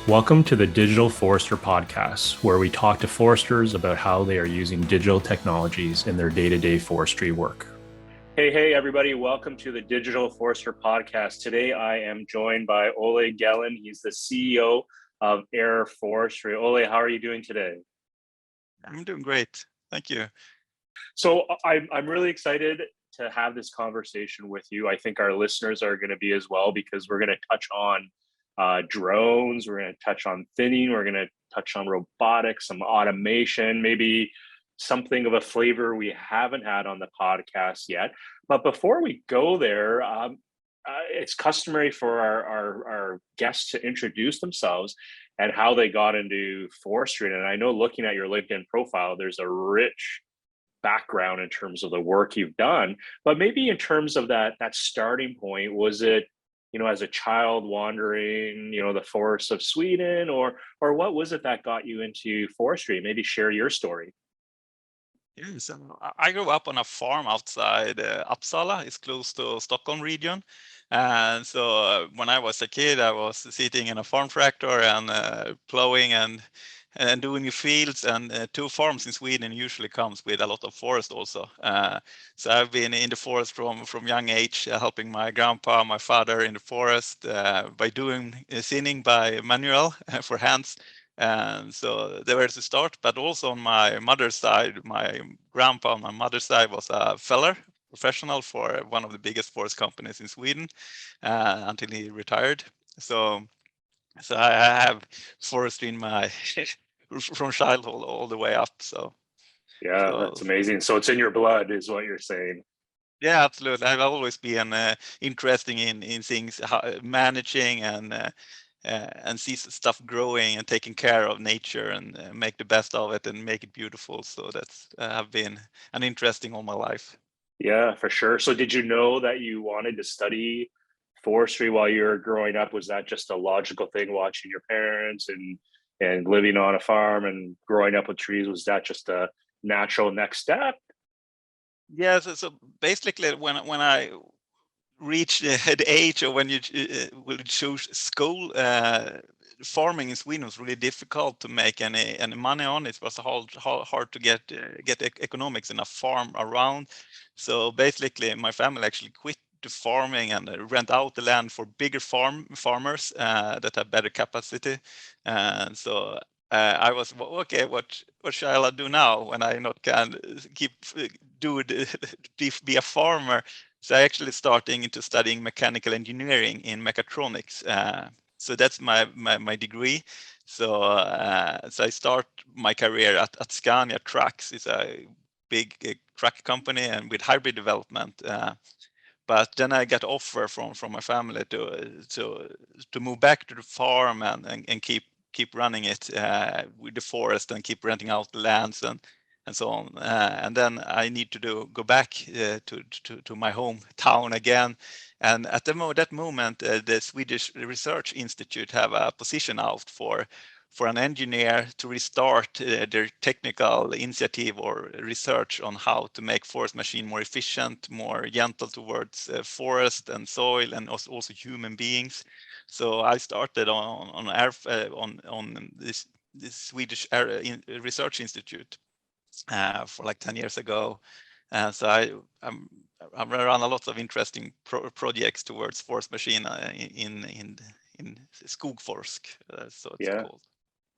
Welcome to the Digital Forester Podcast, where we talk to foresters about how they are using digital technologies in their day-to-day forestry work. Hey, everybody. Welcome to the Digital Forester Podcast. Today, I am joined by Olle Gellin. He's the CEO of AirForestry. Olle, how are you doing today? I'm doing great. Thank you. So I'm really excited to have this conversation with you. I think our listeners are going to be as well, because we're going to touch on drones, we're going to touch on thinning, we're going to touch on robotics, some automation, maybe something of a flavor we haven't had on the podcast yet. But before we go there, it's customary for our guests to introduce themselves and how they got into forestry. And I know, looking at your LinkedIn profile, there's a rich background in terms of the work you've done, but maybe in terms of that starting point, was it, as a child wandering, the forests of Sweden, or what was it that got you into forestry? Maybe share your story. Yes, I grew up on a farm outside Uppsala. It's close to Stockholm region. And so when I was a kid, I was sitting in a farm tractor and plowing and doing the fields. And two farms in Sweden usually comes with a lot of forest also. So I've been in the forest from young age, helping my grandpa, my father in the forest by doing thinning by manual for hands. And so there was the start, but also on my mother's side, my grandpa on my mother's side was a feller, professional for one of the biggest forest companies in Sweden until he retired. So I have forestry in my from childhood all the way up. Yeah, that's amazing. So it's in your blood, is what you're saying. Yeah, absolutely. I've always been interested in things, managing and see stuff growing and taking care of nature and make the best of it and make it beautiful. So that's have been an interesting all my life. Yeah, for sure. So did you know that you wanted to study forestry while you were growing up? Was that just a logical thing, watching your parents and living on a farm and growing up with trees? Was that just a natural next step? Yeah, so basically when I reached the age of when you will choose school, farming in Sweden was really difficult to make any money on. It was hard to get economics in a farm around. So basically, my family actually quit the farming and rent out the land for bigger farmers that have better capacity. And so I was okay. What shall I do now when I not can keep do be a farmer? So I actually starting into studying mechanical engineering in mechatronics. So that's my degree. So I start my career at Scania Trucks. It's a big truck company and with hybrid development. But then I got offer from my family to move back to the farm and keep running it with the forest and keep renting out the lands and so on. And then I need to go back to my hometown again. And at that moment, the Swedish Research Institute have a position out for an engineer to restart their technical initiative or research on how to make forest machine more efficient, more gentle towards forest and soil and also human beings. So I started on this Swedish Research Institute for like 10 years ago. So I've run a lot of interesting projects towards forest machine in Skogforsk, so it's Yeah. called.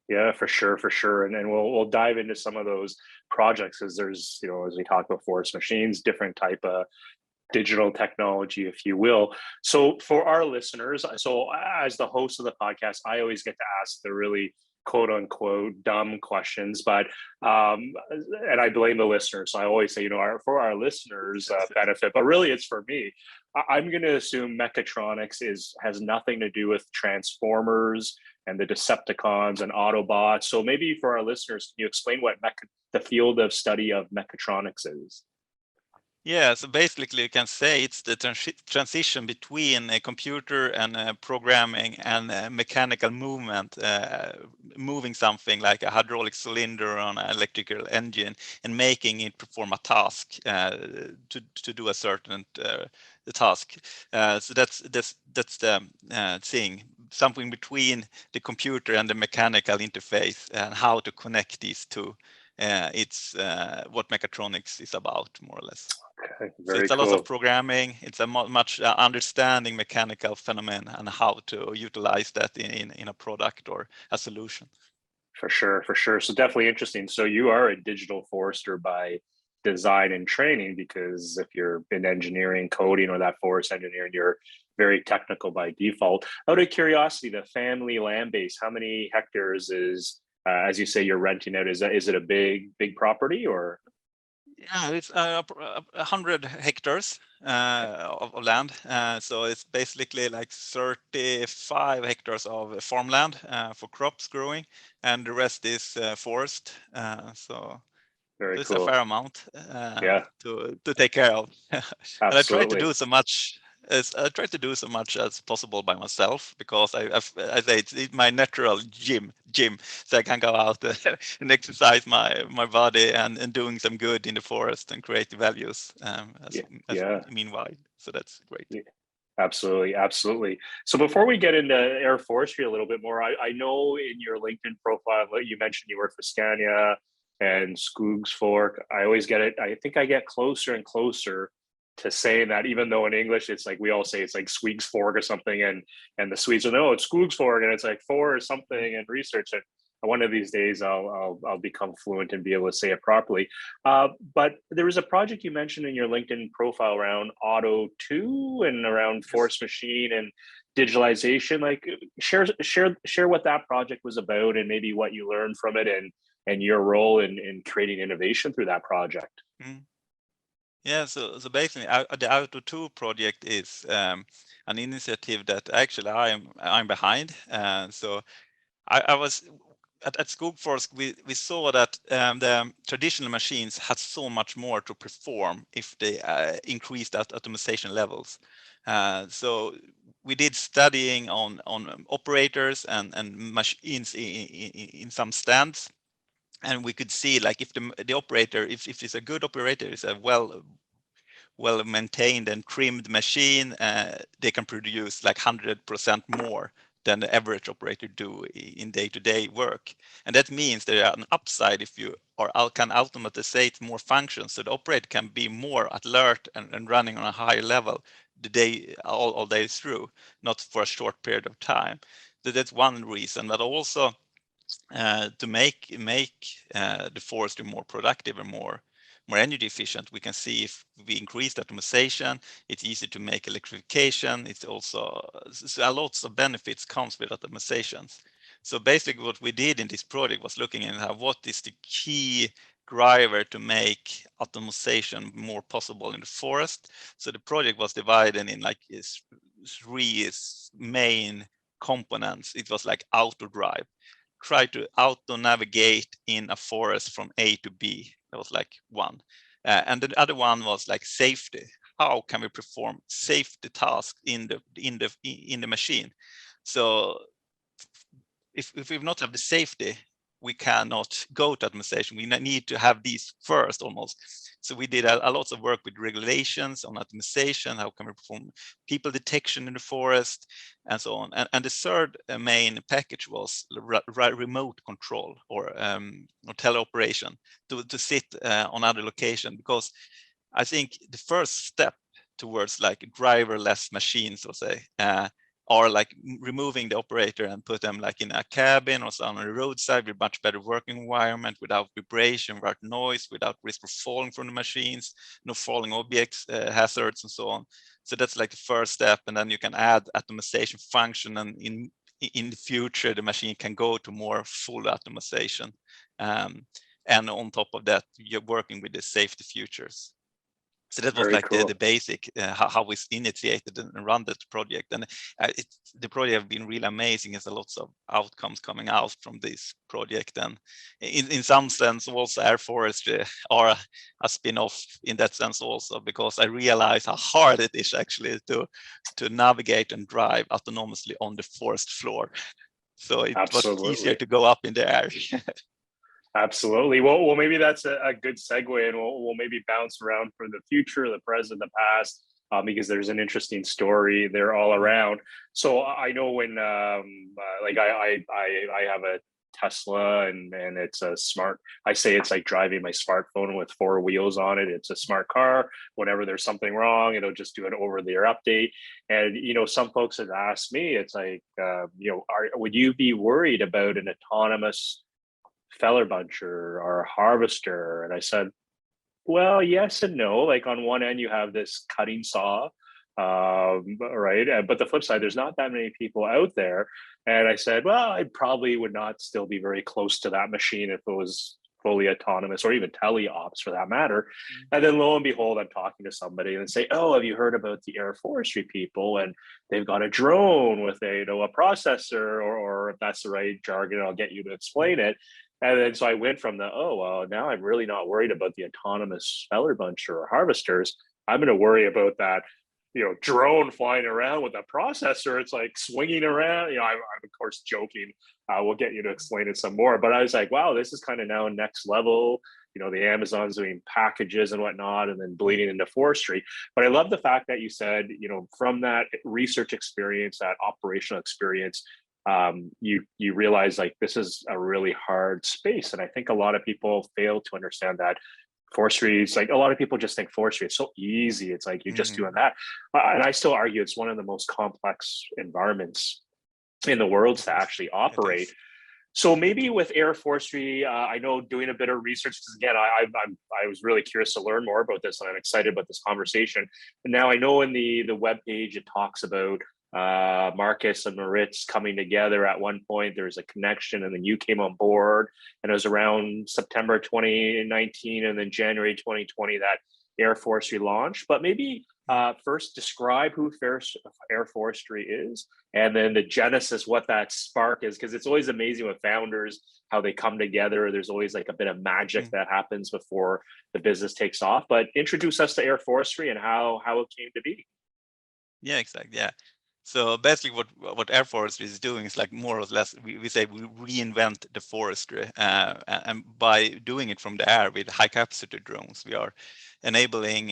Yeah, for sure. And we'll dive into some of those projects, as there's, as we talk about forest machines, different type of digital technology, if you will. So for our listeners, so as the host of the podcast, I always get to ask the really quote unquote dumb questions, but and I blame the listeners. So I always say, for our listeners' benefit, but really it's for me. I'm going to assume mechatronics has nothing to do with transformers and the Decepticons and Autobots. So maybe for our listeners, can you explain what the field of study of mechatronics is? Yeah, so basically you can say it's the transition between a computer and programming and mechanical movement, moving something like a hydraulic cylinder on an electrical engine and making it perform a task to do a certain task. So that's the thing. something between the computer and the mechanical interface, and how to connect these two. It's what mechatronics is about, more or less. Okay, So very it's a lot of cool. programming. It's a much understanding mechanical phenomenon and how to utilize that in a product or a solution. For sure, for sure. So definitely interesting. So you are a digital forester by design and training, because if you're in engineering, coding, or that forest engineering, you're very technical by default. Out of curiosity, the family land base, how many hectares is, as you say, you're renting out? Is it a big property, or? Yeah, it's 100 hectares of land. So it's basically like 35 hectares of farmland for crops growing, and the rest is forest. So Very it's a cool. fair amount Yeah, to take care of. And I try to absolutely. do so much as possible by myself, because I say it's my natural gym, so I can go out and exercise my body and doing some good in the forest and create values Yeah, as yeah. meanwhile. So that's great. Yeah. Absolutely, absolutely. So before we get into AirForestry a little bit more, I know in your LinkedIn profile you mentioned you work for Scania and Skogsfork. I always get it. I think I get closer and closer to saying that, even though in English it's like we all say it's like Skogsfork or something, and the Swedes are, no, it's Skogsfork, and it's like for or something and research it. One of these days I'll become fluent and be able to say it properly. But there was a project you mentioned in your LinkedIn profile around Auto 2 and around Yes. Force Machine and digitalization. Like, share what that project was about, and maybe what you learned from it, and your role in creating innovation through that project. Mm. Yeah, so basically, the Auto 2 project is an initiative that actually I'm behind. So I was at Skogforsk, we saw that the traditional machines had so much more to perform if they increased that automation levels. So we did studying on operators and machines in some stands, and we could see, like, if the operator, if it's a good operator, is a well maintained and trimmed machine, they can produce like 100% more than the average operator do in day-to-day work. And that means there are an upside if you can automate more functions, so the operator can be more alert and running on a higher level the day all day through, not for a short period of time. So that's one reason, but also to make the forestry more productive and more energy efficient. We can see if we increase the automation, it's easy to make electrification. It's also, so lots of benefits comes with automatizations. So basically what we did in this project was looking at what is the key driver to make automation more possible in the forest. So the project was divided in like three main components. It was like auto drive, try to auto navigate in a forest from A to B. That was like one. And the other one was like safety. How can we perform safety tasks in the machine? So if we not have the safety, we cannot go to automation. We need to have these first almost. So we did a lot of work with regulations on automation. How can we perform people detection in the forest, and so on. And the third main package was remote control or teleoperation to sit on other location, because I think the first step towards like driverless machines, or say, are like removing the operator and put them like in a cabin or on a roadside with much better working environment, without vibration, without noise, without risk of falling from the machines, no falling objects, hazards, and so on. So that's like the first step, and then you can add automation function, and in the future the machine can go to more full automation. And on top of that, you're working with the safety features. So that was Very like the cool. basic how we initiated and run that project. And the project have been really amazing. There's a lots of outcomes coming out from this project, and in some sense also AirForestry are a spin-off in that sense also, because I realize how hard it is actually to navigate and drive autonomously on the forest floor. So it was easier Absolutely. to go up in the air. Absolutely. Well, maybe that's a good segue, and we'll maybe bounce around for the future, the present, the past. because there's an interesting story there all around. So I know when like I have a Tesla, and it's a smart. I say it's like driving my smartphone with four wheels on it. It's a smart car. Whenever there's something wrong, it'll just do an over-the-air update. And some folks have asked me, it's like, would you be worried about an autonomous feller buncher or a harvester? And I said, well, yes and no. Like on one end, you have this cutting saw, right? But the flip side, there's not that many people out there. And I said, well, I probably would not still be very close to that machine if it was fully autonomous, or even teleops for that matter. And then lo and behold, I'm talking to somebody and they say, oh, have you heard about the AirForestry people? And they've got a drone with a processor, or if that's the right jargon, I'll get you to explain it. And then so I went from the, oh, well, now I'm really not worried about the autonomous feller buncher or harvesters. I'm going to worry about that, drone flying around with a processor. It's like swinging around. I'm of course joking. We'll get you to explain it some more. But I was like, wow, this is kind of now next level. The Amazon's doing packages and whatnot, and then bleeding into forestry. But I love the fact that you said, from that research experience, that operational experience, you realize like this is a really hard space. And I think a lot of people fail to understand that forestry is like, a lot of people just think forestry is so easy. It's like you're just doing that. And I still argue it's one of the most complex environments in the world to actually operate. So maybe with AirForestry, I know doing a bit of research, because again, I was really curious to learn more about this, and I'm excited about this conversation. And now I know in the webpage it talks about Marcus and Moritz coming together at one point. There's a connection, and then you came on board, and it was around September 2019 and then January 2020 that AirForestry launched. But maybe first describe who AirForestry is, and then the genesis, what that spark is, because it's always amazing with founders how they come together. There's always like a bit of magic that happens before the business takes off. But introduce us to AirForestry and how it came to be. Yeah, exactly. Yeah. So basically, what AirForestry is doing is like more or less we say we reinvent the forestry, and by doing it from the air with high capacity drones, we are enabling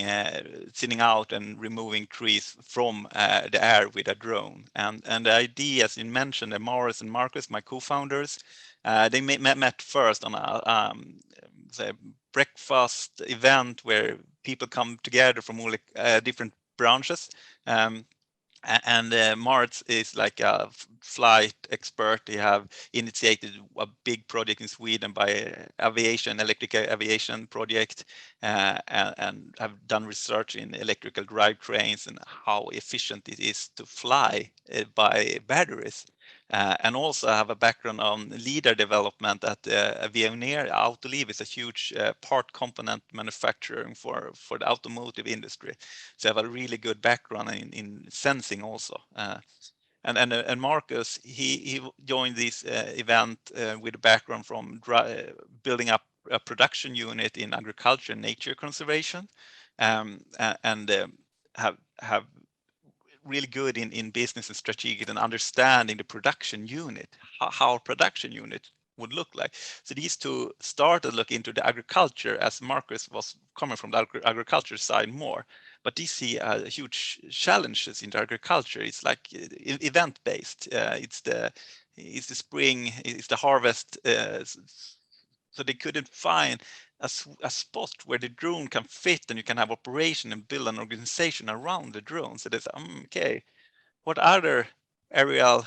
thinning out and removing trees from the air with a drone. And the idea, as you mentioned, Morris and Marcus, my co-founders, they met first on a say breakfast event where people come together from all different branches. And Martz is like a flight expert. He have initiated a big project in Sweden by electric aviation project, and have done research in electrical drivetrains and how efficient it is to fly by batteries. And also have a background on leader development at Veoneer. Autoliv is a huge part component manufacturing for the automotive industry. So I have a really good background in sensing also. And Marcus, he joined this event with a background from building up a production unit in agriculture and nature conservation, and have really good in business and strategic and understanding the production unit, how a production unit would look like. So these two started to look into the agriculture, as Marcus was coming from the agriculture side more. But these see huge challenges in the agriculture. It's like event based. It's the spring, it's the harvest. So they couldn't find a spot where the drone can fit and you can have operation and build an organization around the drone. So they said, okay, what other aerial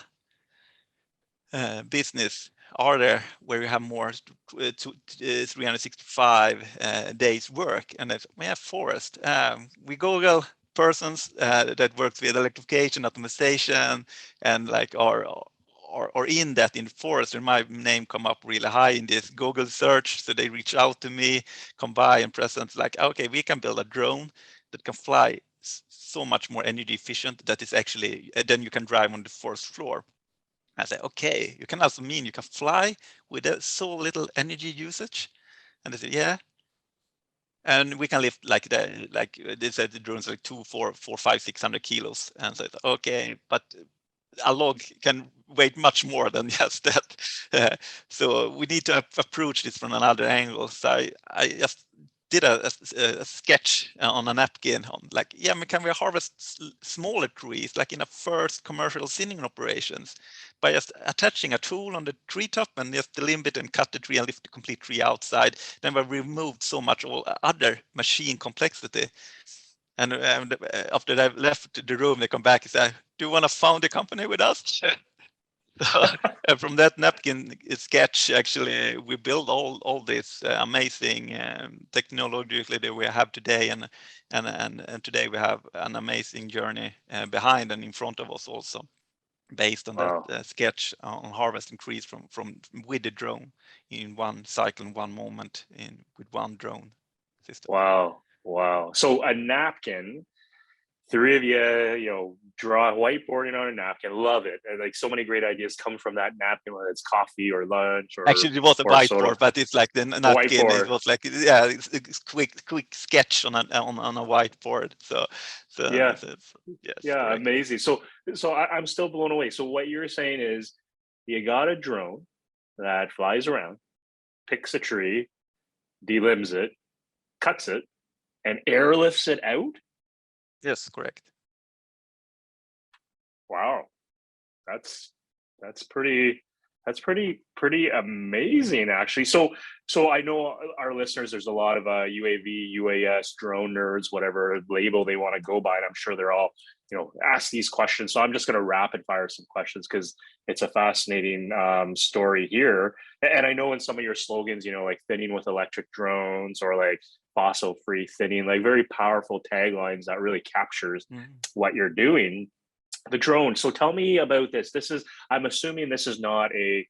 business are there where you have more 365 days work? And that's, we have forest. We Google persons that works with electrification, optimization, and like or in that in the forest, and my name come up really high in this Google search. So they reach out to me, come by and present like, okay, we can build a drone that can fly so much more energy efficient that is actually, then you can drive on the forest floor. I say, okay, you can also mean you can fly with so little energy usage. And they say, yeah. And we can lift like they said the drones like 2, 4, 5, 600 kilos. And so okay, but a log can weigh much more than just that. So we need to approach this from another angle. So I just did a sketch on a napkin on like, yeah, can we harvest smaller trees like in a first commercial thinning operations by just attaching a tool on the tree top and just limb it and cut the tree and lift the complete tree outside. Then we removed so much all other machine complexity. And after they left the room, they come back and say, "Do you want to found a company with us?" And from that napkin sketch, actually, we built all this amazing technologically that we have today, and today we have an amazing journey behind and in front of us also, based on that Wow. sketch on harvesting trees from with the drone in one cycle, in one moment, with one drone system. Wow. Wow. So a napkin, three of you, draw whiteboarding on a napkin. Love it. And like so many great ideas come from that napkin, whether it's coffee or lunch Actually, it was a or soda. whiteboard, but it's like the A napkin. It whiteboard. was like, yeah, it's quick sketch on a whiteboard. So, Yeah. yes, Yeah. correct. Amazing. So I'm still blown away. So what you're saying is you got a drone that flies around, picks a tree, delimbs it, cuts it, and airlifts it out. Yes, correct. Wow. That's that's pretty pretty amazing actually. So I know our listeners, there's a lot of UAV, UAS, drone nerds, whatever label they want to go by, and I'm sure they're all ask these questions. So I'm just going to rapid fire some questions because it's a fascinating story here. And I know in some of your slogans, like thinning with electric drones or like fossil free thinning, like very powerful taglines that really captures what you're doing. The drone. So tell me about this. I'm assuming this is not a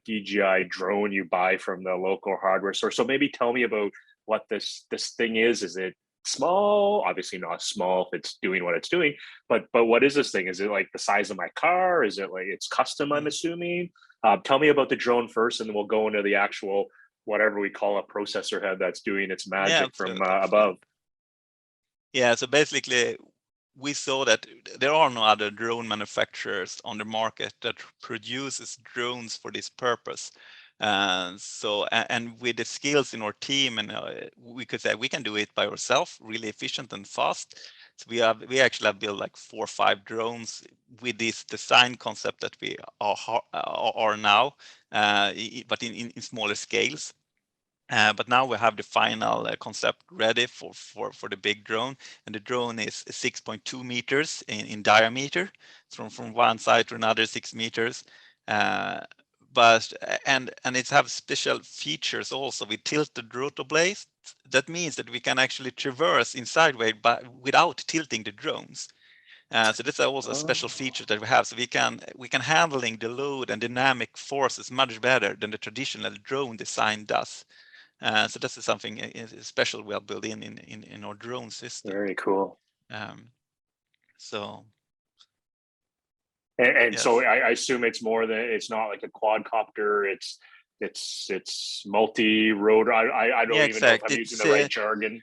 DJI drone you buy from the local hardware store. So maybe tell me about what this thing is. Is it small? Obviously not small if it's doing what it's doing, but what is this thing? Is it like the size of my car? Is it like it's custom, I'm assuming? Tell me about the drone first, and then we'll go into the actual whatever we call a processor head that's doing its Yeah, magic from absolutely, above. absolutely. Yeah, so basically, we saw that there are no other drone manufacturers on the market that produces drones for this purpose. And with the skills in our team, and we could say we can do it by ourselves, really efficient and fast. So we actually have built like 4 or 5 drones with this design concept that we are now, but in smaller scales. But now we have the final concept ready for the big drone, and the drone is 6.2 meters in diameter, from one side to another 6 meters. But and it have special features also with tilted rotor blades. That means that we can actually traverse in sideways but without tilting the drones. So that's also a special Oh, feature that we have. So we can handling the load and dynamic forces much better than the traditional drone design does. So this is something special we have built in our drone system. very cool. Um, so And so yes, I assume it's more than, it's not like a quadcopter. It's multi-rotor. I yeah, don't even know if exact. I'm using It's the right jargon.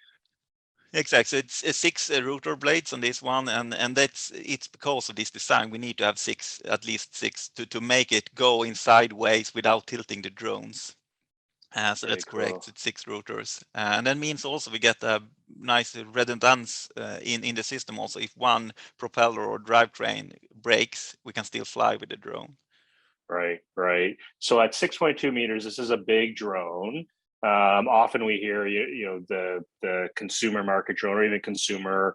exact. So it's 6 rotor blades on this one, and it's because of this design. We need to have 6, at least 6, to make it go in sideways without tilting the drones. So Very that's correct. cool. It's 6 rotors, and that means also we get a nice redundance in the system. Also, if one propeller or drivetrain breaks, we can still fly with the drone. Right, right. So at 6.2 meters, this is a big drone. Often we hear the consumer market drone or even consumer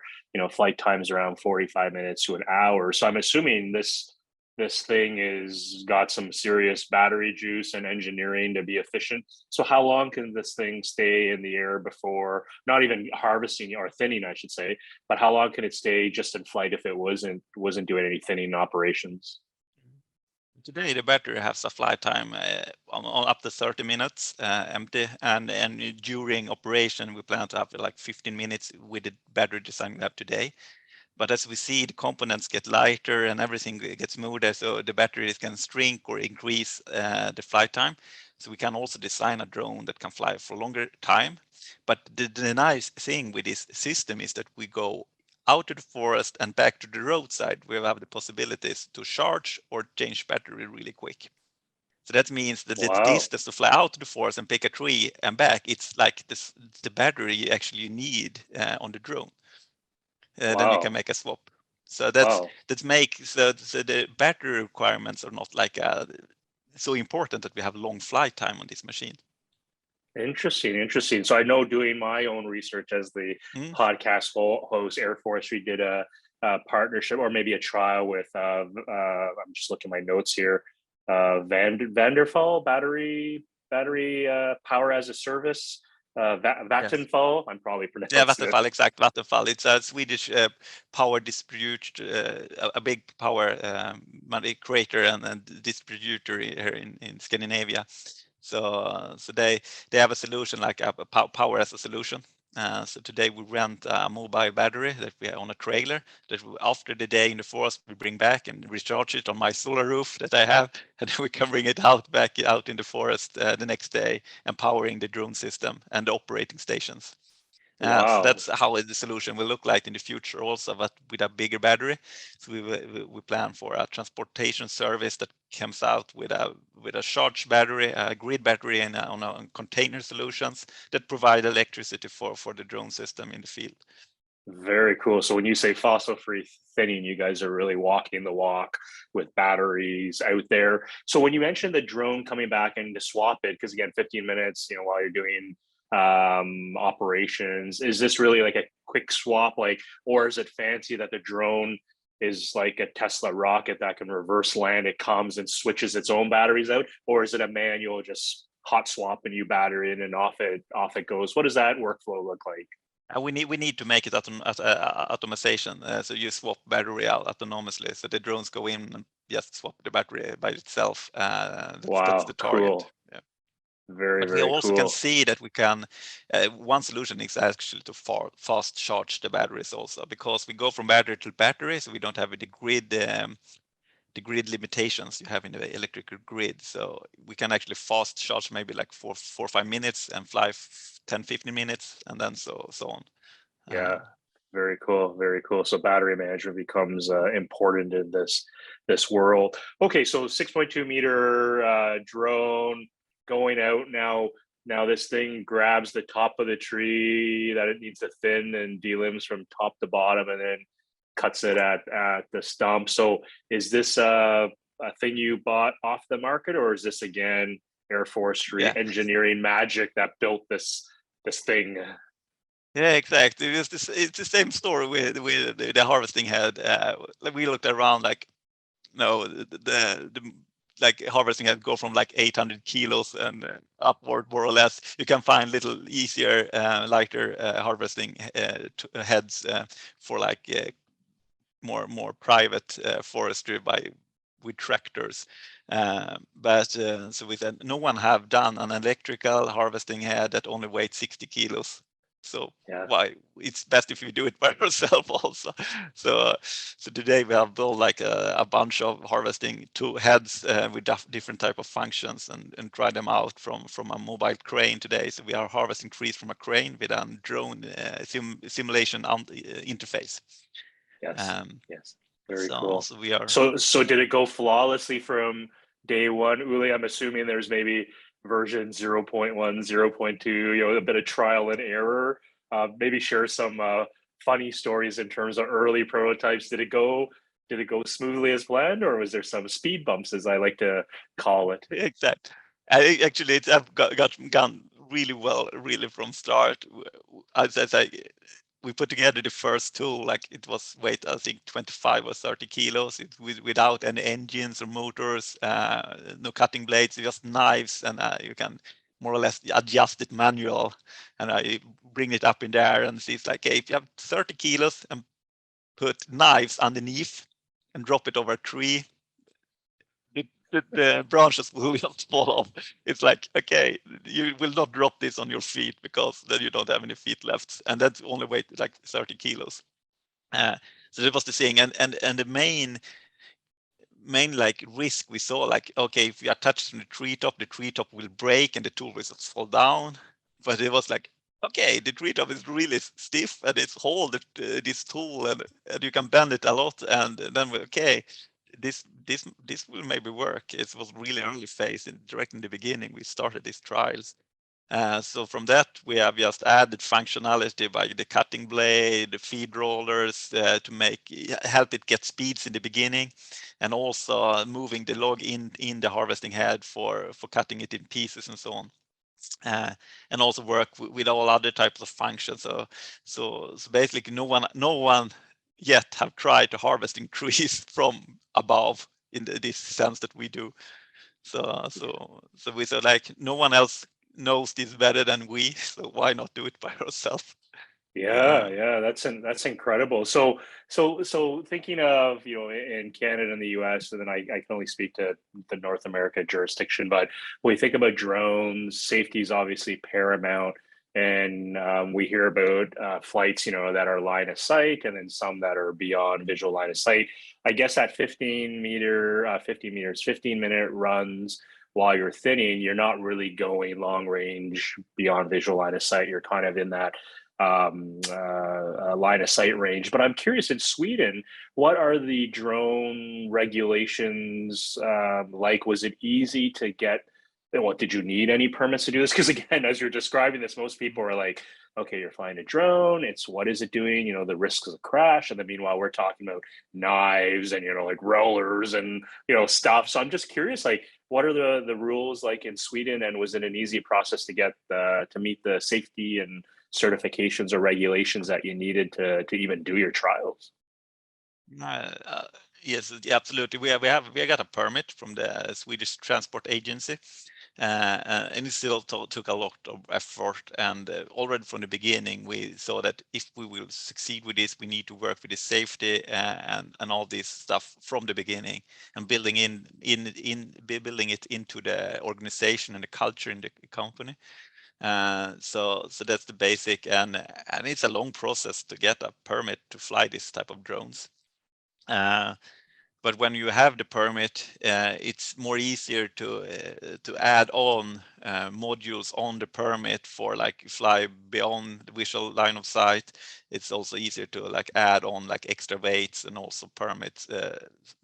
flight times around 45 minutes to an hour. So I'm assuming this thing is got some serious battery juice and engineering to be efficient. So how long can this thing stay in the air before not even harvesting or thinning, I should say, but how long can it stay just in flight if it wasn't doing any thinning operations? Today, the battery has a flight time on up to 30 minutes empty, and during operation, we plan to have like 15 minutes with the battery design we have today. But as we see, the components get lighter and everything gets smoother, so the batteries can shrink or increase the flight time. So we can also design a drone that can fly for longer time. But the nice thing with this system is that we go out to the forest and back to the roadside. We have the possibilities to charge or change battery really quick. So that means that the Wow. distance to fly out to the forest and pick a tree and back, it's like this, the battery you actually need on the drone. Then you can Wow. make a swap. So that's Wow. that makes so the battery requirements are not like so important that we have long flight time on this machine. Interesting, interesting. So I know doing my own research as the Mm. podcast host, AirForestry did a partnership or maybe a trial with. I'm just looking at my notes here. Vanderfall battery power as a service. Yes. Vattenfall. I'm probably Yeah, pronouncing it. Vattenfall, exact. Vattenfall. It's a Swedish power distributor, a big power creator and distributor here in Scandinavia. So they have a solution like a power as a solution. So today we rent a mobile battery that we have on a trailer that after the day in the forest we bring back and recharge it on my solar roof that I have, and then we can bring it back out in the forest the next day, empowering the drone system and the operating stations. So Wow. that's how the solution will look like in the future also, but with a bigger battery. So we plan for a transportation service that comes out with a charged battery, a grid battery, and on container solutions that provide electricity for the drone system in the field. Very cool. So when you say fossil free thinning, you guys are really walking the walk with batteries out there. So when you mentioned the drone coming back and to swap it, because again, 15 minutes, while you're doing operations, is this really like a quick swap, like, or is it fancy that the drone is like a Tesla rocket that can reverse land? It comes and switches its own batteries out, or is it a manual just hot swap a new battery in and off it goes? What does that workflow look like? We need to make it automation. So you swap battery out autonomously. So the drones go in and just swap the battery by itself. That's the Wow, target. cool. Yeah. Very, But we very also can cool. see that we can, one solution is actually to fast charge the batteries also, because we go from battery to battery, so we don't have the grid limitations you have in the electrical grid. So we can actually fast charge maybe like 4 or 5 minutes and fly 10-15 minutes, and then so on. Yeah, very cool, very cool. So battery management becomes important in this world. Okay, so 6.2 meter drone going out now. Now this thing grabs the top of the tree that it needs to thin and delimbs from top to bottom, and then cuts it at the stump. So is this a thing you bought off the market, or is this again Air Forestry Yeah. engineering magic that built this thing? Yeah, exactly. It's the same story with the harvesting head. Like we looked around, like no, the like harvesting head go from like 800 kilos and upward, more or less. You can find little easier, lighter harvesting heads for like more private forestry with tractors. But so we said no one have done an electrical harvesting head that only weighs 60 kilos. So Yeah. why it's best if you do it by yourself also. So today we have built like a bunch of harvesting heads with different type of functions and try them out from a mobile crane today. So we are harvesting trees from a crane with a drone simulation interface. Yes. Um, Yes. Very so cool. so we are. So did it go flawlessly from day one? Uli, I'm assuming there's maybe version 0.1, 0.2, a bit of trial and error. Maybe share some funny stories in terms of early prototypes. Did it go smoothly as planned, or was there some speed bumps, as I like to call it? Exact. Actually, it's I've gone really well, really from start. As we put together the first tool, like it was weight I think 25 or 30 kilos, without any engines or motors, no cutting blades, just knives, and you can more or less adjust it manual. And I bring it up in there and see it's like, hey, if you have 30 kilos and put knives underneath and drop it over a tree, the branches will just fall off. It's like, okay, you will not drop this on your feet because then you don't have any feet left, and that's only weight like 30 kilos. Uh, so that was the thing, and the main like risk we saw, like, okay, if we attach to the treetop will break and the tool will just fall down. But it was like, okay, the treetop is really stiff and it's hold this tool and you can bend it a lot, and then okay, this will maybe work. It was really early phase, in direct in the beginning we started these trials. So from that, we have just added functionality by the cutting blade, the feed rollers, to help it get speeds in the beginning, and also moving the log in the harvesting head for cutting it in pieces and so on. And also work with all other types of functions. So basically, no one yet have tried to harvesting trees from above in this sense that we do. So we said, like, no one else knows this better than we, so why not do it by ourselves? Yeah, yeah, that's incredible. So thinking of, in Canada and the US, and then I can only speak to the North America jurisdiction, but when we think about drones, safety is obviously paramount. And we hear about flights, that are line of sight, and then some that are beyond visual line of sight. I guess at 15 meters, 15-minute runs while you're thinning, you're not really going long range beyond visual line of sight. You're kind of in that line of sight range. But I'm curious, in Sweden, what are the drone regulations like? Was it easy to get? What, did you need any permits to do this? Because again, as you're describing this, most people are like, okay, you're flying a drone. It's what is it doing? The risks of crash. And then meanwhile, we're talking about knives and like rollers and stuff. So I'm just curious, like, what are the rules like in Sweden? And was it an easy process to get to meet the safety and certifications or regulations that you needed to even do your trials? Uh, uh, yes, absolutely. We got a permit from the Swedish Transport Agency, and it still took a lot of effort. And already from the beginning, we saw that if we will succeed with this, we need to work with the safety and all this stuff from the beginning, and building building it into the organization and the culture in the company. So that's the basic, and it's a long process to get a permit to fly this type of drones. Uh, but when you have the permit, it's more easier to add on modules on the permit for like fly beyond the visual line of sight. It's also easier to like add on like extra weights and also permits.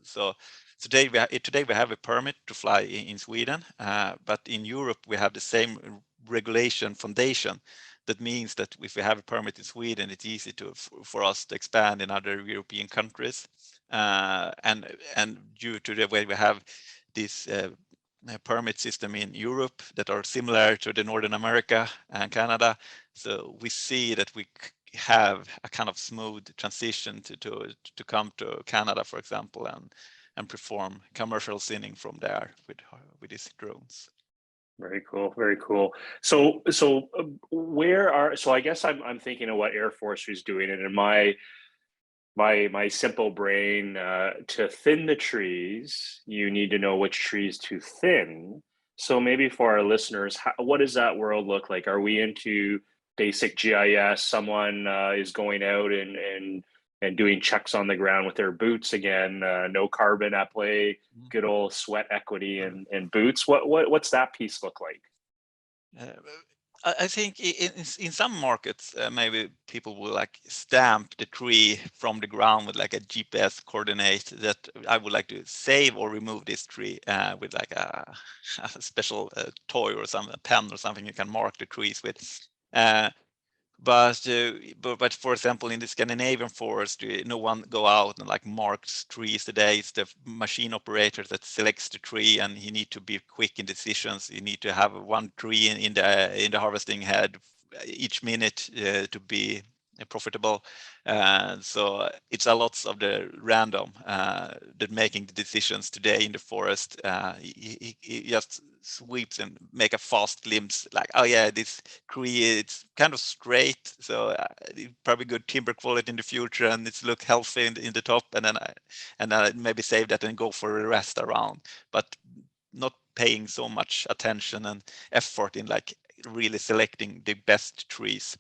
So today we have a permit to fly in Sweden, but in Europe we have the same regulation foundation. That means that if we have a permit in Sweden, it's easy for us to expand in other European countries. And due to the way we have this permit system in Europe that are similar to the Northern America and Canada, so we see that we have a kind of smooth transition to come to Canada, for example, and perform commercial scening from there with these drones. Very cool. Very cool. So I guess I'm thinking of what AirForestry is doing, and in my simple brain, to thin the trees, you need to know which trees to thin. So maybe for our listeners, what does that world look like? Are we into basic GIS? Someone is going out and doing checks on the ground with their boots again. No carbon at play. Good old sweat equity and boots. What's that piece look like? Uh, I think in some markets, maybe people will like stamp the tree from the ground with like a GPS coordinate that I would like to save or remove this tree with like a special toy or some a pen or something you can mark the trees with. Uh, but for example, in the Scandinavian forest, no one go out and like marks trees today. It's the machine operator that selects the tree, and he need to be quick in decisions. You need to have one tree in the harvesting head each minute to be profitable. So it's a lots of the random that making the decisions today in the forest. He just sweeps and make a fast glimpse like, oh yeah, this tree, it's kind of straight, so probably good timber quality in the future, and it's look healthy in the top, and then I maybe save that and go for the rest around, but not paying so much attention and effort in like really selecting the best trees.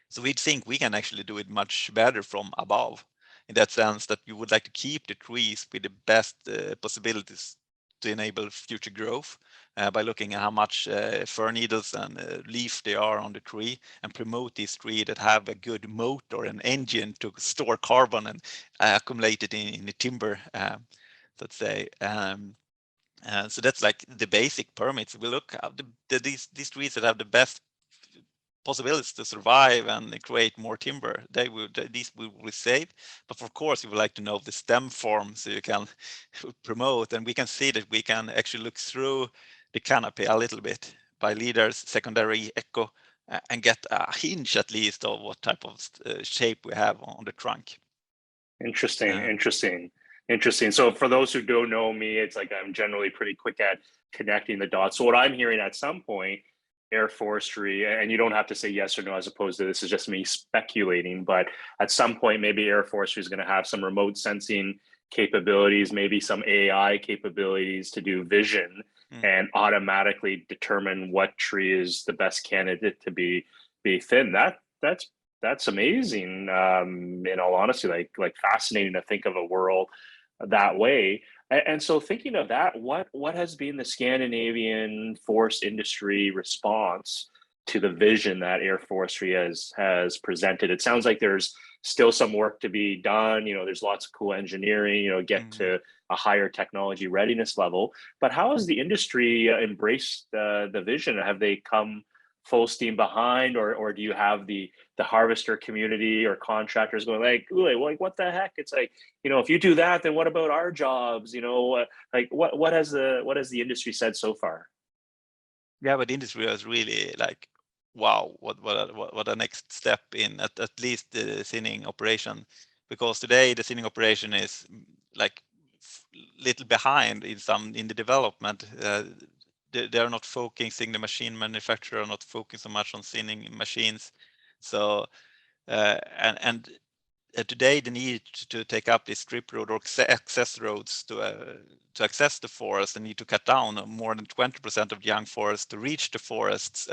So we think we can actually do it much better from above, in that sense that you would like to keep the trees with the best possibilities to enable future growth by looking at how much fir needles and leaf they are on the tree, and promote these trees that have a good motor and engine to store carbon and accumulate it in the timber. let's say. So that's like the basic permits. We look at these trees that have the best possibilities to survive and create more timber. These we will save, but of course we would like to know the stem form so you can promote, and we can see that we can actually look through the canopy a little bit by leaders, secondary, echo, and get a hint at least of what type of shape we have on the trunk. Interesting. So for those who don't know me, it's like I'm generally pretty quick at connecting the dots. So what I'm hearing at some point, AirForestry, and you don't have to say yes or no, as opposed to this is just me speculating, but at some point, maybe AirForestry is going to have some remote sensing capabilities, maybe some AI capabilities to do vision and automatically determine what tree is the best candidate to be thinned. That's amazing. In all honesty, like fascinating to think of a world that way. And so, thinking of that, what has been the Scandinavian forest industry response to the vision that AirForestry has presented? It sounds like there's still some work to be done. There's lots of cool engineering. Get to a higher technology readiness level. But how has the industry embraced the vision? Have they come full steam behind, or do you have the harvester community or contractors going like what the heck? It's like, if you do that, then what about our jobs? Like what has the industry said so far? Yeah, but the industry was really like, wow, what a next step in at least the thinning operation, because today the thinning operation is like little behind in the development. They are not focusing, the machine manufacturer are not focusing so much on thinning machines. So and today the need to take up this strip road or access roads to access the forest, and need to cut down more than 20% of young forests to reach the forests.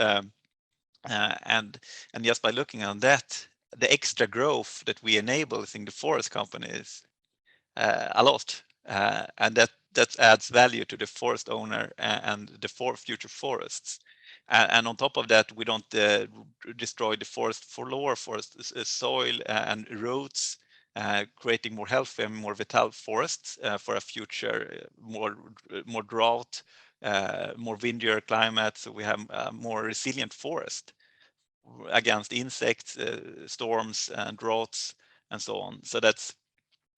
And just by looking on that, the extra growth that we enable in the forest companies a lot, and that adds value to the forest owner and the future forests. And on top of that, we don't destroy the forest floor, forest soil and roads, creating more healthy and more vital forests for a future more drought, more windier climate. So we have a more resilient forest against insects, storms, and droughts, and so on. So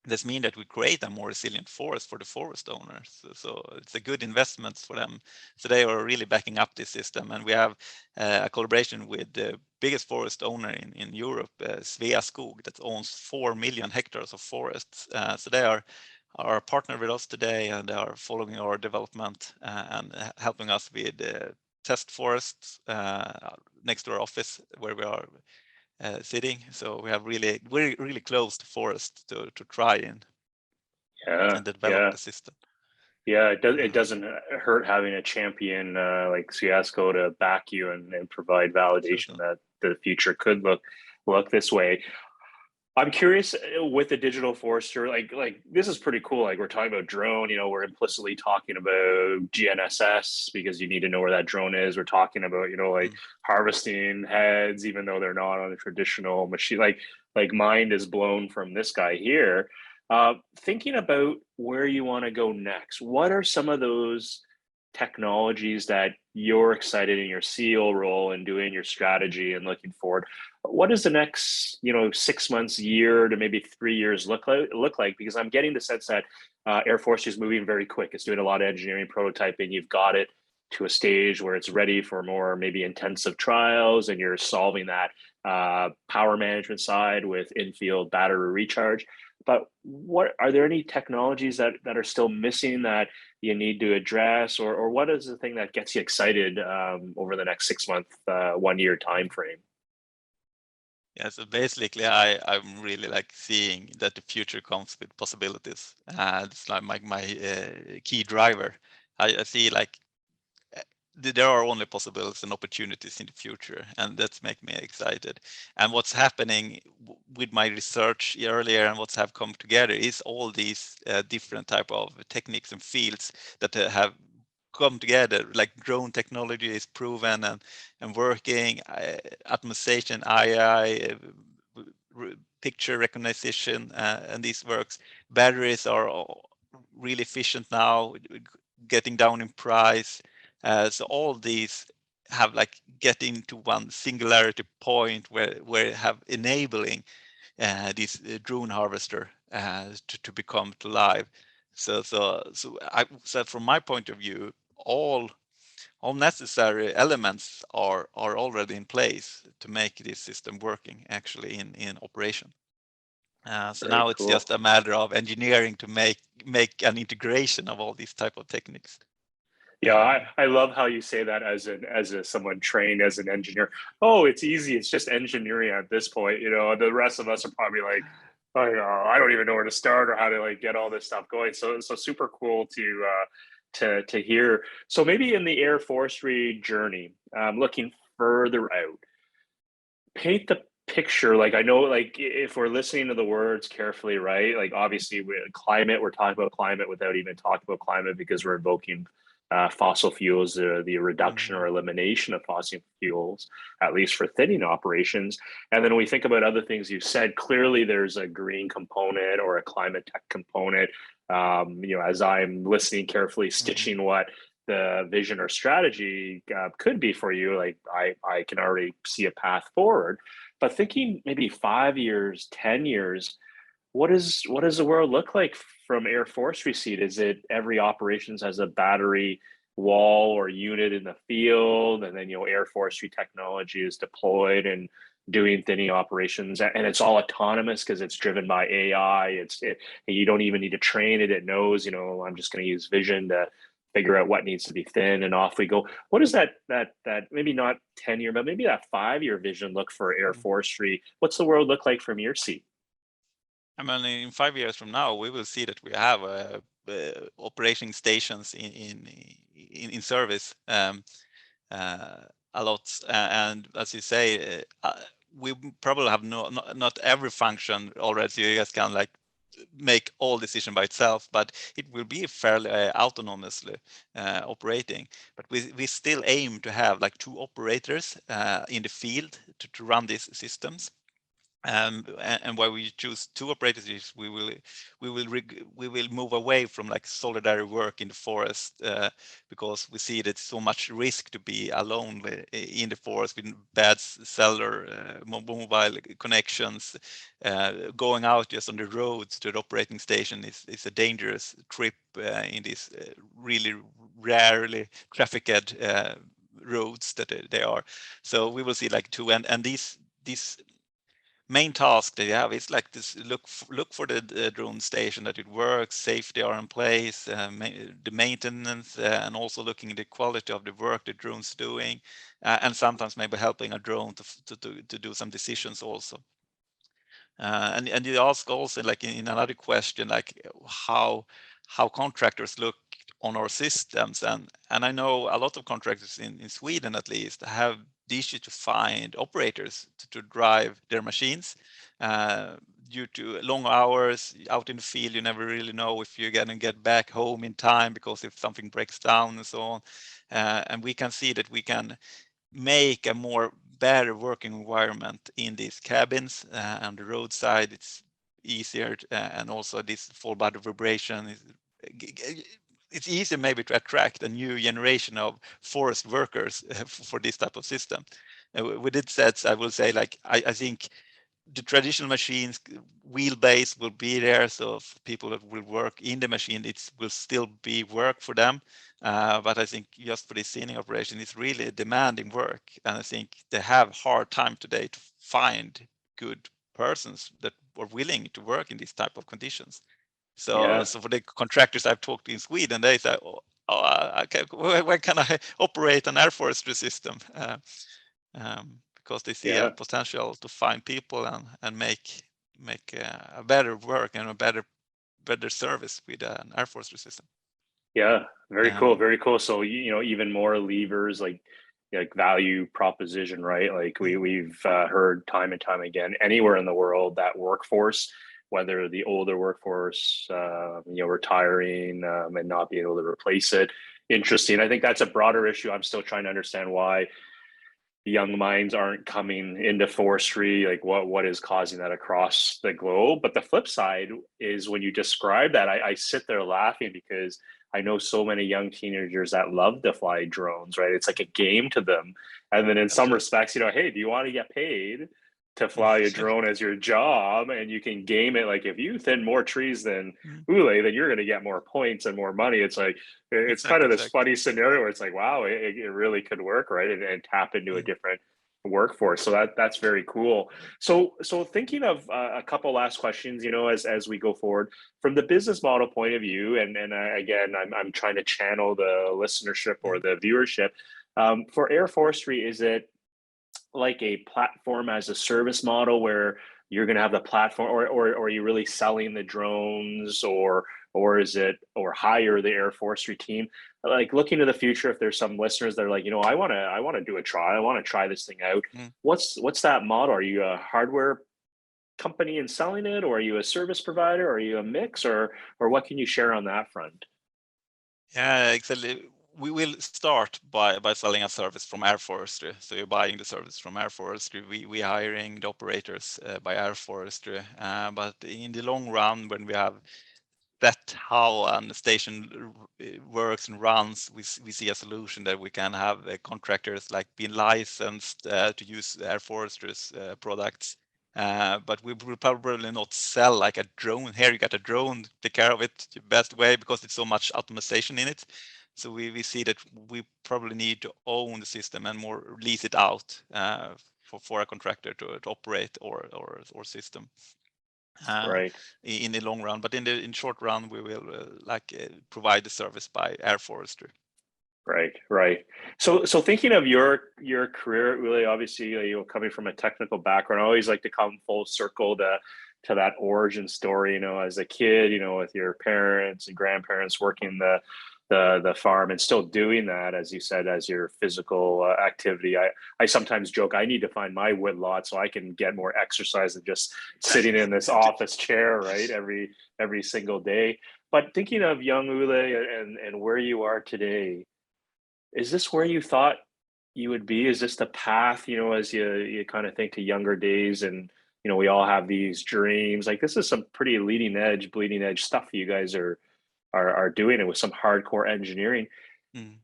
this means that we create a more resilient forest for the forest owners. So it's a good investment for them. So they are really backing up this system. And we have a collaboration with the biggest forest owner in Europe, Sveaskog, that owns 4 million hectares of forests. So they are a partner with us today, and they are following our development and helping us with test forests next to our office where we are sitting. So we have really close to forest to try and develop the system. Yeah, it doesn't hurt having a champion like Fiasco to back you and provide validation that the future could look this way. I'm curious with the digital forester, like this is pretty cool. Like we're talking about drone, we're implicitly talking about GNSS because you need to know where that drone is. We're talking about, like harvesting heads, even though they're not on a traditional machine. Like mind is blown from this guy here. Thinking about where you want to go next, what are some of those technologies that you're excited in your CEO role and doing your strategy and looking forward? What does the next 6 months, year to maybe 3 years look like? Because I'm getting the sense that AirForestry is moving very quick. It's doing a lot of engineering prototyping. You've got it to a stage where it's ready for more maybe intensive trials, and you're solving that power management side with in-field battery recharge. But what are there any technologies that are still missing that you need to address, or what is the thing that gets you excited over the next 6 month, 1 year time frame? Yeah, so basically, I'm really like seeing that the future comes with possibilities. It's like my key driver. I see like there are only possibilities and opportunities in the future, and that's make me excited. And what's happening with my research earlier and what's have come together is all these different type of techniques and fields that have come together. Like drone technology is proven and working, optimization, AI, picture recognition, and these works. Batteries are really efficient now, getting down in price. So all these have like getting to one singularity point where have enabling this drone harvester to become to live. So from my point of view, all necessary elements are already in place to make this system working actually in operation. So Very now it's cool. just a matter of engineering to make an integration of all these type of techniques. Yeah, I love how you say that as a someone trained as an engineer. Oh, it's easy. It's just engineering at this point. You know, the rest of us are probably like, oh, I don't even know where to start or how to like get all this stuff going. So super cool to hear. So maybe in the air forestry journey, looking further out, paint the picture. Like I know, like if we're listening to the words carefully, right? Like obviously, climate. We're talking about climate without even talking about climate because we're invoking fossil fuels, the reduction or Mhm. elimination of fossil fuels, at least for thinning operations. And then when we think about other things you said, clearly there's a green component or a climate tech component. You know, as I'm listening carefully, Mhm. stitching what the vision or strategy could be for you, like I can already see a path forward. But thinking maybe 5 years, 10 years, what does the world look like from Air Forestry seat? Is it every operations has a battery wall or unit in the field, and then Air Forestry technology is deployed and doing thinning operations, and it's all autonomous because it's driven by AI. You don't even need to train it; it knows. I'm just going to use vision to figure out what needs to be thin, and off we go. What is that maybe not 10 year, but maybe that 5 year vision look for Air Mhm. Forestry? What's the world look like from your seat? I mean, in 5 years from now, we will see that we have operating stations in service uh, a lot. And as you say, we probably have not every function already. So you just can like make all decision by itself, but it will be fairly autonomously operating. But we still aim to have like two operators in the field to run these systems. And why we choose two operators is we will move away from like solitary work in the forest because we see that so much risk to be alone in the forest with bad cellular mobile connections. Going out just on the roads to the operating station is a dangerous trip in these really rarely trafficked roads that they are. So we will see like two, and these main task they have is like this: look for the drone station, that it works, safety are in place, the maintenance, and also looking at the quality of the work the drone's doing, and sometimes maybe helping a drone to do some decisions also. And you ask also, like in another question, like how contractors look on our systems, and I know a lot of contractors in Sweden at least have the issue to find operators to drive their machines due to long hours out in the field. You never really know if you're gonna get back home in time because if something breaks down and so on. And we can see that we can make a more better working environment in these cabins. On the roadside it's easier and also this full body vibration is it's easier maybe to attract a new generation of forest workers for this type of system. With it said, I will say, like I think the traditional machines wheelbase will be there, so people that will work in the machine, it will still be work for them, but I think just for the scening operation it's really demanding work, and I think they have hard time today to find good persons that are willing to work in these type of conditions. So Yeah, so for the contractors I've talked to in Sweden, they say, okay, when can I operate an air forestry system? Because they see a yeah. potential to find people and make a better work and a better service with an air forestry system. Yeah, very cool, Um, very cool. So even more levers like value proposition, right? Like mm, we've heard time and time again, anywhere in the world, that workforce, whether the older workforce, retiring and not being able to replace it. Interesting. I think that's a broader issue. I'm still trying to understand why young minds aren't coming into forestry, like what is causing that across the globe. But the flip side is when you describe that, I sit there laughing because I know so many young teenagers that love to fly drones, right? It's like a game to them. And then in some Absolutely. respects, hey, do you want to get paid to fly a drone as your job? And you can game it, like if you thin more trees than Mm. Ule, then you're going to get more points and more money. It's like it's kind Exactly, of this exactly. funny scenario where it's like, wow, it really could work, right? And tap into a Mm. different workforce. So that's very cool. So thinking of a couple last questions, as we go forward from the business model point of view, and again, I'm trying to channel the listenership or Mm. the viewership. For Air Forestry, is it like a platform as a service model where you're going to have the platform, or are you really selling the drones, or is it, or hire the Air Forestry team? Like looking to the future, if there's some listeners that are like, I want to do a trial, I want to try this thing out. Mm. What's that model? Are you a hardware company and selling it, or are you a service provider, or are you a mix, or what can you share on that front? Yeah, exactly. We will start by selling a service from Air Forestry. So you're buying the service from Air Forestry. We hiring the operators by Air Forestry. But in the long run, when we have that how a station works and runs, we see a solution that we can have contractors like being licensed to use Air Forestry's products. But we will probably not sell like a drone. Here you got a drone, take care of it the best way because it's so much automation in it. So we see that we probably need to own the system and more lease it out for a contractor to operate or system uh, Right. in the long run. But in short run, we will provide the service by Air Forestry. Right, right. So thinking of your career, really, obviously, coming from a technical background, I always like to come full circle to that origin story. As a kid, with your parents and grandparents working the farm and still doing that, as you said, as your physical activity. I sometimes joke I need to find my wood lot so I can get more exercise than just sitting in this office chair, right, every single day. But thinking of young Ule and where you are today, is this where you thought you would be? Is this the path, as you kind of think to younger days, and we all have these dreams. Like this is some pretty leading edge, bleeding edge stuff you guys are doing it with some hardcore engineering. Mm.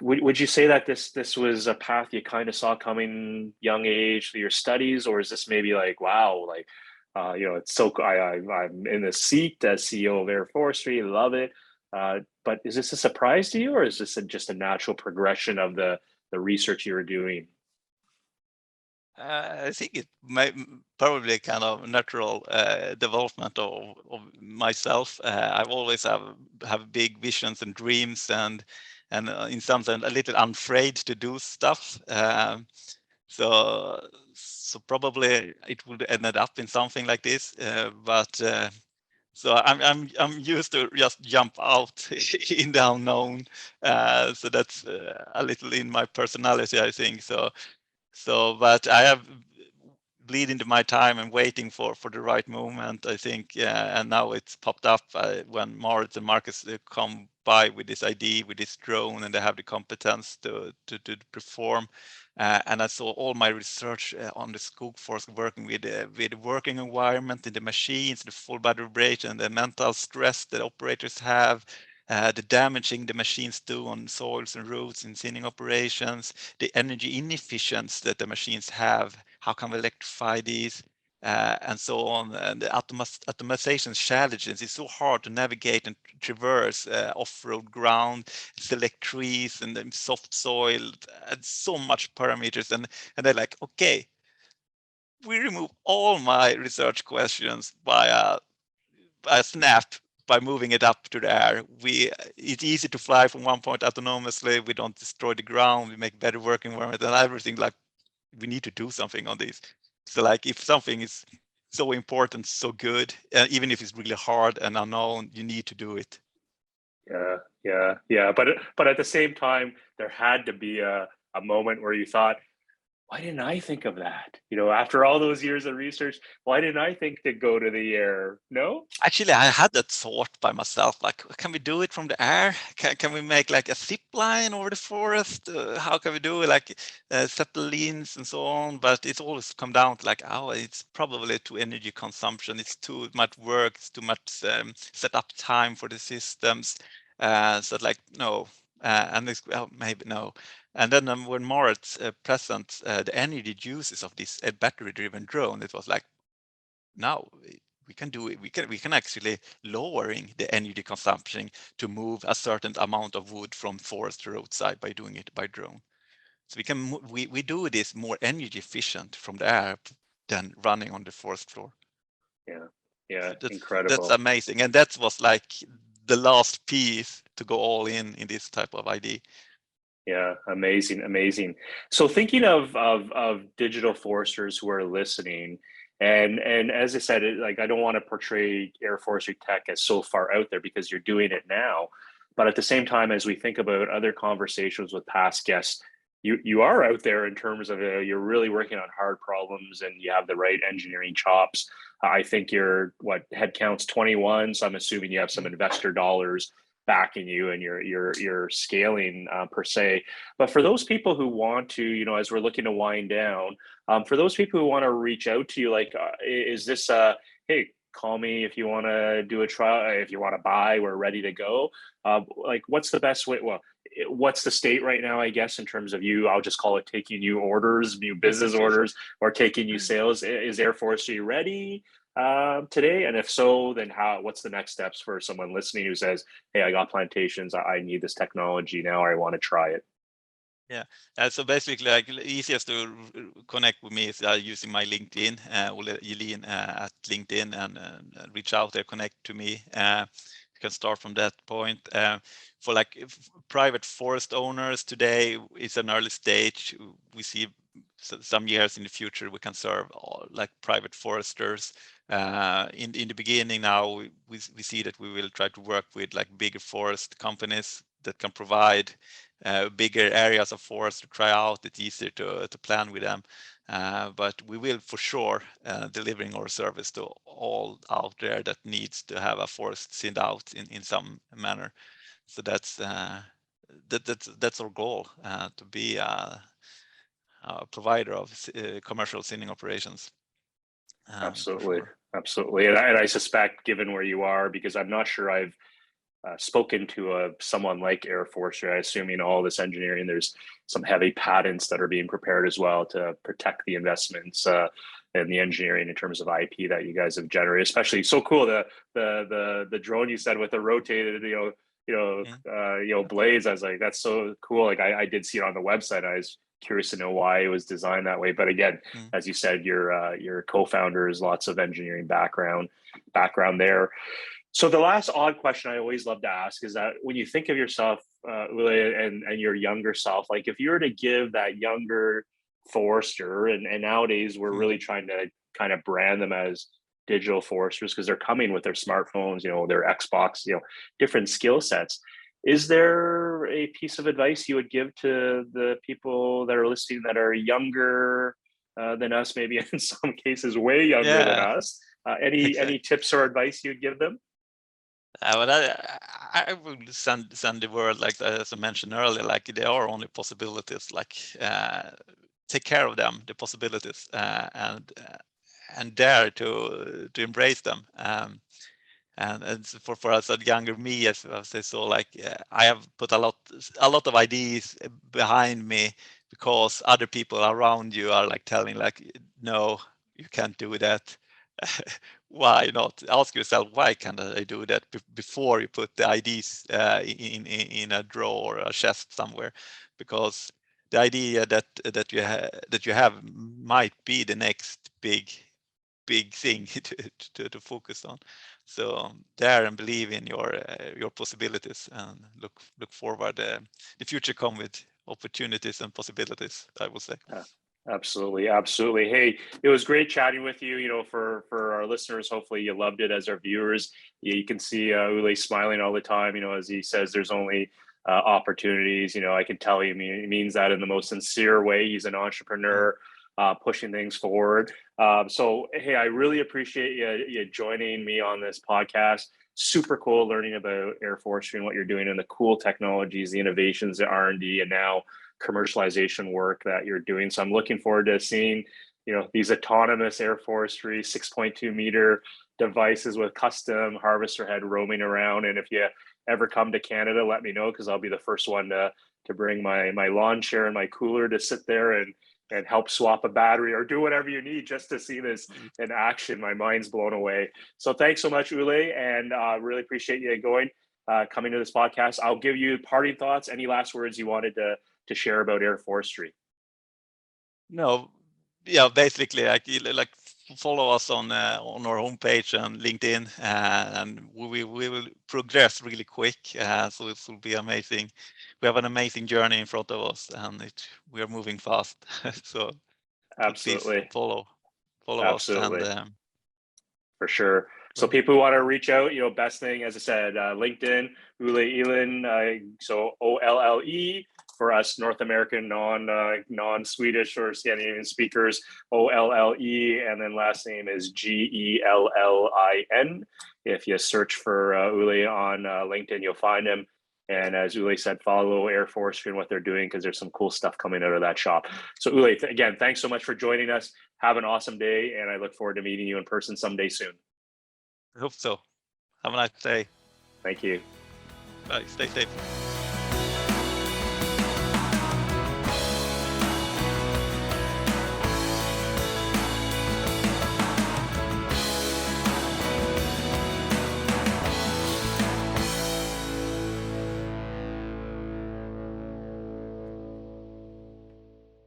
Would you say that this was a path you kind of saw coming young age through your studies, or is this maybe like, wow, like it's so I'm in the seat as CEO of Air Forestry, love it. But is this a surprise to you, or is this just a natural progression of the research you were doing? I think it may probably kind of natural development of myself. I've always have big visions and dreams, and in some sense a little unafraid to do stuff. So probably it would ended up in something like this. But so I'm used to just jump out in the unknown. So that's a little in my personality, I think. But I have bleed into my time and waiting for the right moment, I think. And now it's popped up when Moritz and Marcus come by with this idea, with this drone, and they have the competence to perform. And I saw all my research on the Skogforsk working with the working environment in the machines, the full body vibration, the mental stress that operators have, the damaging the machines do on soils and roads in thinning operations, the energy inefficiency that the machines have, how can we electrify these, and so on. And the automation challenges, it's so hard to navigate and traverse off-road ground, select trees and then soft soil, and so much parameters. And they're like, okay, we remove all my research questions by a snap by moving it up to the air. It's easy to fly from one point autonomously. We don't destroy the ground. We make better working environment and everything. Like we need to do something on this. So like if something is so important, so good, even if it's really hard and unknown, you need to do it. Yeah, yeah, yeah. But at the same time, there had to be a moment where you thought, why didn't I think of that? After all those years of research, why didn't I think to go to the air? No? Actually, I had that thought by myself, like, can we do it from the air? Can we make like a zip line over the forest? How can we do it, like zeppelins and so on? But it's always come down to like, oh, it's probably too energy consumption. It's too much work. It's too much setup time for the systems. So like, no. And this, well, maybe no. And then when Moritz present the energy uses of this battery-driven drone, it was like, now we can do it. We can actually lowering the energy consumption to move a certain amount of wood from forest to roadside by doing it by drone. So we do this more energy efficient from the air than running on the forest floor. Yeah. Yeah. So that's Incredible. amazing, and that was like the last piece to go all in this type of idea. Yeah, amazing, amazing. So thinking of digital foresters who are listening, and as I said, like I don't want to portray AirForestry tech as so far out there because you're doing it now, but at the same time, as we think about other conversations with past guests, you are out there in terms of you're really working on hard problems and you have the right engineering chops. I think your head count's 21, so I'm assuming you have some Mm. investor dollars backing you and you're scaling per se. But for those people who want to, as we're looking to wind down, for those people who want to reach out to you, like, is this hey, call me if you want to do a trial, if you want to buy, we're ready to go. Like, what's the best way? Well, what's the state right now, I guess, in terms of you, I'll just call it taking new orders, new business orders, or taking new sales. Is AirForestry ready today? And if so, then what's the next steps for someone listening who says, hey, I got plantations, I need this technology now, or I want to try it? Yeah. So basically, like easiest to connect with me is using my LinkedIn, Olle Gellin at LinkedIn, and reach out there, connect to me. You can start from that point. For like private forest owners today, it's an early stage. We see some years in the future we can serve all, like private foresters. In the beginning now, we see that we will try to work with like bigger forest companies that can provide bigger areas of forest to try out. It's easier to plan with them, but we will for sure delivering our service to all out there that needs to have a forest thinned out in some manner. So that's our goal, to be a provider of commercial thinning operations, for Absolutely. sure. Absolutely. And I suspect, given where you are, because I'm not sure I've spoken to someone like AirForestry, I assume all this engineering, there's some heavy patents that are being prepared as well to protect the investments and the engineering in terms of IP that you guys have generated. Especially so cool the drone you said with the rotated blades. I was like, that's so cool. Like I did see it on the website. I was curious to know why it was designed that way. But again, Mm. as you said, your co-founders, lots of engineering background there. So the last odd question I always love to ask is that when you think of yourself, and your younger self, like if you were to give that younger forester, and nowadays we're Mm. really trying to kind of brand them as digital foresters because they're coming with their smartphones, their Xbox, different skill sets. Is there a piece of advice you would give to the people that are listening that are younger than us, maybe in some cases way younger than Yeah, us? Any exactly. tips or advice you'd give them? But I will send the word, like as I mentioned earlier, like there are only possibilities. Like take care of them, the possibilities, and dare to embrace them. And for us, a younger me, as I say, so like I have put a lot of ideas behind me because other people around you are like telling like, no, you can't do that. Why not? Ask yourself, why can't I do that before you put the ideas in a drawer or a chest somewhere? Because the idea that you have might be the next big thing to focus on. So dare and believe in your possibilities, and look forward. The future come with opportunities and possibilities, I would say. Uh, Absolutely, absolutely. Hey, it was great chatting with you. For our listeners, hopefully you loved it. As our viewers, you can see Ule smiling all the time. As he says, there's only opportunities. I can tell he means that in the most sincere way. He's an entrepreneur, pushing things forward. So, hey, I really appreciate you joining me on this podcast. Super cool learning about AirForestry and what you're doing and the cool technologies, the innovations, the R&D, and now commercialization work that you're doing. So I'm looking forward to seeing, these autonomous AirForestry 6.2 meter devices with custom harvester head roaming around. And if you ever come to Canada, let me know, because I'll be the first one to bring my lawn chair and my cooler to sit there and help swap a battery or do whatever you need just to see this in action. My mind's blown away. So thanks so much, Olle, and really appreciate you coming to this podcast. I'll give you parting thoughts. Any last words you wanted to share about AirForestry? No, yeah, basically, like follow us on our homepage and LinkedIn, and we will progress really quick. So it will be amazing. We have an amazing journey in front of us, and we are moving fast. So please Absolutely. follow us, and Absolutely. For sure. So people who want to reach out, best thing, as I said, LinkedIn, Olle Gellin, so OLLE for us North American non-Swedish or Scandinavian speakers, OLLE, and then last name is GELLIN. If you search for Olle on LinkedIn, you'll find him. And as Olle said, follow AirForestry and what they're doing, because there's some cool stuff coming out of that shop. So Olle, again, thanks so much for joining us. Have an awesome day, and I look forward to meeting you in person someday soon. I hope so. Have a nice day. Thank you. Bye. Stay safe.